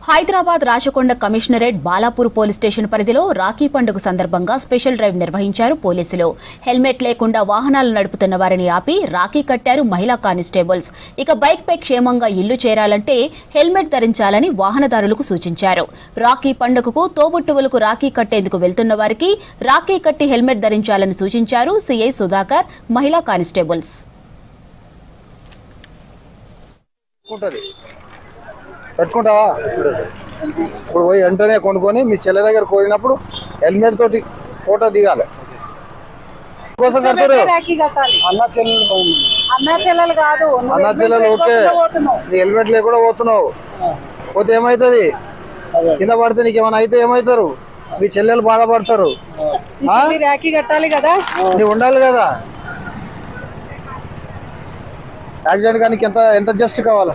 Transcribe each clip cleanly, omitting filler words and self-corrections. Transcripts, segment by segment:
Hyderabad Rachakonda commissionerate Balapur police station పరిధిలో రాఖీ పండుగ సందర్భంగా స్పెషల్ డ్రైవ్ నిర్వహించారు పోలీసులు. హెల్మెట్ లేకుండా వాహనాలు నడుపుతున్న వారిని ఆపి రాఖీ కట్టారు మహిళా కానిస్టేబుల్స్. ఇక బైక్ పై క్షేమంగా ఇల్లు చేరాలంటే హెల్మెట్ ధరించాలని వాహనదారులకు సూచించారు. రాఖీ పండుగకు తోబుట్టువులకు రాఖీ కట్టేందుకు వెళ్తున్న వారికి రాఖీ కట్టి హెల్మెట్ ధరించాలని సూచించారు సిఐ సుధాకర్, మహిళా కానిస్టేబుల్స్. పెట్టుకుంటావా? ఇప్పుడు పోయి వెంటనే కొనుక్కొని మీ చెల్లె దగ్గర పోయినప్పుడు హెల్మెట్ తోటి ఫోటో దిగాలి. కోసం కడతారు అన్న చెల్లెలు. ఓకే, నీ హెల్మెట్ లేకుండా పోతున్నావు, పోతే ఏమవుతుంది? కింద పడితే నీకు ఏమైనా అయితే ఏమవుతారు? మీ చెల్లెలు బాధపడతారు. నీవు ఉండాలి కదా. యాక్సిడెంట్ కానీ ఎంత జస్ట్ కావాలా?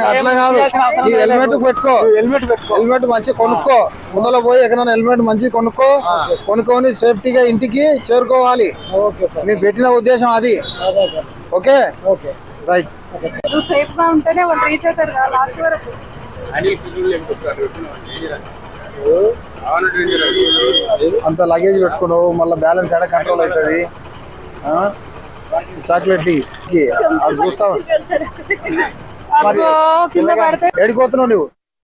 అట్లా కాదు, నీ హెల్మెట్ పెట్టుకో. హెల్మెట్ మంచి కొనుక్కో. ముందర పోయి ఎక్కడైనా హెల్మెట్ మంచి కొనుక్కొని సేఫ్టీగా ఇంటికి చేరుకోవాలి. మీరు పెట్టిన ఉద్దేశం అది. Okay, right. అంత లగేజ్ పెట్టుకున్నావు, మళ్ళీ బ్యాలెన్స్ ఎక్కడ కంట్రోల్ అవుతుంది? చాక్లెట్ చూస్తావు మరి. ఏడిపోతున్నావు నువ్వు?